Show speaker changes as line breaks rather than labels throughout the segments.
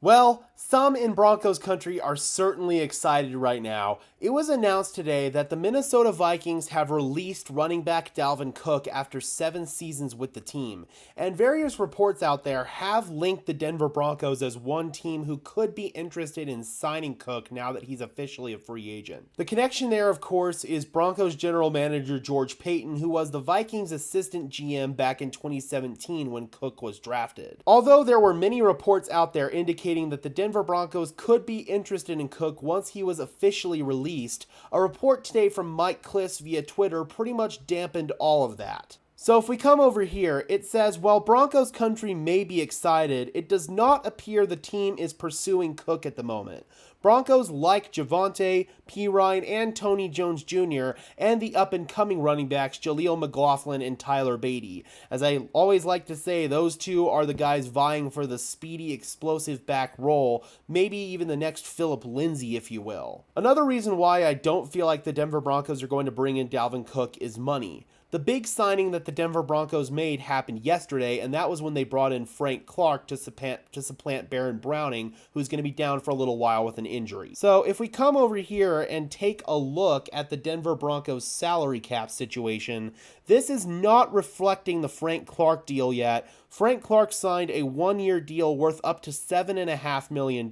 Well, some in Broncos country are certainly excited right now. It was announced today that the Minnesota Vikings have released running back Dalvin Cook after 7 seasons with the team, and various reports out there have linked the Denver Broncos as one team who could be interested in signing Cook now that he's officially a free agent. The connection there, of course, is Broncos general manager George Paton, who was the Vikings assistant GM back in 2017 when Cook was drafted. Although there were many reports out there indicating that the Denver Broncos could be interested in Cook once he was officially released, a report today from Mike Klis via Twitter pretty much dampened all of that. So if we come over here, it says, while Broncos country may be excited, it does not appear the team is pursuing Cook at the moment. Broncos like Javonte, Perine, and Tony Jones Jr., and the up-and-coming running backs Jaleel McLaughlin and Tyler Beatty. As I always like to say, those two are the guys vying for the speedy, explosive back role, maybe even the next Phillip Lindsay, if you will. Another reason why I don't feel like the Denver Broncos are going to bring in Dalvin Cook is money. The big signing that the Denver Broncos made happened yesterday, and that was when they brought in Frank Clark to supplant Baron Browning, who's going to be down for a little while with an injury. So if we come over here and take a look at the Denver Broncos salary cap situation, this is not reflecting the Frank Clark deal yet. Frank Clark signed a 1-year deal worth up to $7.5 million.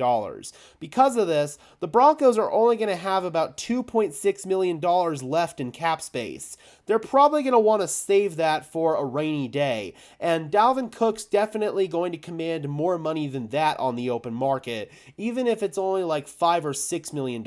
Because of this, the Broncos are only going to have about $2.6 million left in cap space. They're probably going to want to save that for a rainy day, and Dalvin Cook's definitely going to command more money than that on the open market, even if it's only like $5 or $6 million.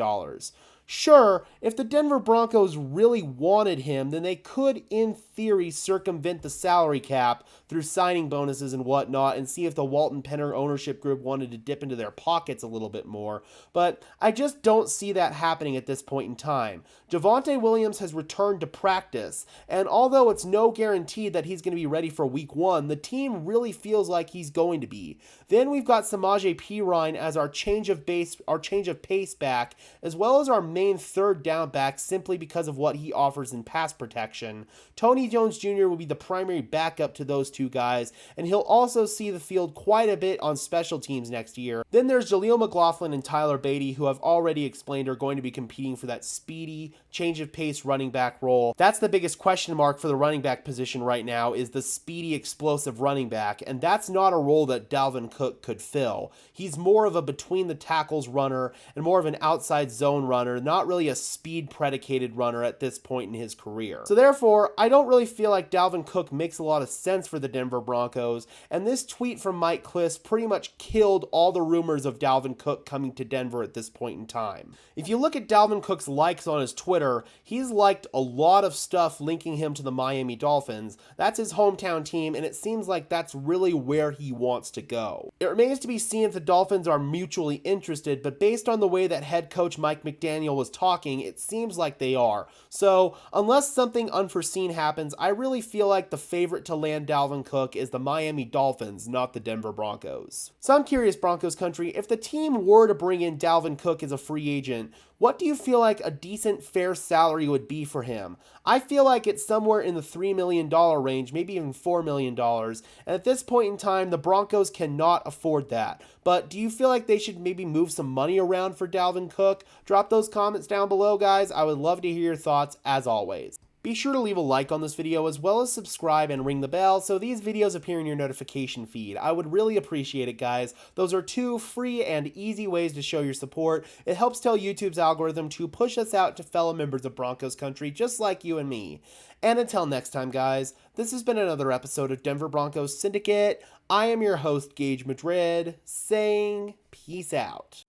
Sure, if the Denver Broncos really wanted him, then they could, in theory, circumvent the salary cap through signing bonuses and whatnot and see if the Walton Penner ownership group wanted to dip into their pockets a little bit more. But I just don't see that happening at this point in time. Javonte Williams has returned to practice, and although it's no guarantee that he's going to be ready for week 1, the team really feels like he's going to be. Then we've got Samaje Perine as our change of pace back, as well as our main third down back simply because of what he offers in pass protection. Tony Jones Jr. will be the primary backup to those two guys, and he'll also see the field quite a bit on special teams next year. Then there's Jaleel McLaughlin and Tyler Beatty, who I've already explained are going to be competing for that speedy, change of pace running back role. That's the biggest question mark for the running back position right now, is the speedy, explosive running back, and that's not a role that Dalvin Cook could fill. He's more of a between the tackles runner and more of an outside zone runner, not really a speed predicated runner at this point in his career. So therefore, I don't really feel like Dalvin Cook makes a lot of sense for the Denver Broncos, and this tweet from Mike Klis pretty much killed all the rumors of Dalvin Cook coming to Denver at this point in time. If you look at Dalvin Cook's likes on his Twitter, he's liked a lot of stuff linking him to the Miami Dolphins. That's his hometown team, and it seems like that's really where he wants to go. It remains to be seen if the Dolphins are mutually interested, but based on the way that head coach Mike McDaniel was talking, it seems like they are. So unless something unforeseen happens, I really feel like the favorite to land Dalvin Cook is the Miami Dolphins, not the Denver Broncos. So I'm curious, Broncos country, if the team were to bring in Dalvin Cook as a free agent, what do you feel like a decent, fair salary would be for him? I feel like it's somewhere in the $3 million range, maybe even $4 million, and at this point in time, the Broncos cannot afford that. But do you feel like they should maybe move some money around for Dalvin Cook? Drop those comments down below, guys. I would love to hear your thoughts, as always. Be sure to leave a like on this video as well as subscribe and ring the bell so these videos appear in your notification feed. I would really appreciate it, guys. Those are 2 free and easy ways to show your support. It helps tell YouTube's algorithm to push us out to fellow members of Broncos country just like you and me. And until next time, guys, this has been another episode of Denver Broncos Syndicate. I am your host, Gage Madrid, saying peace out.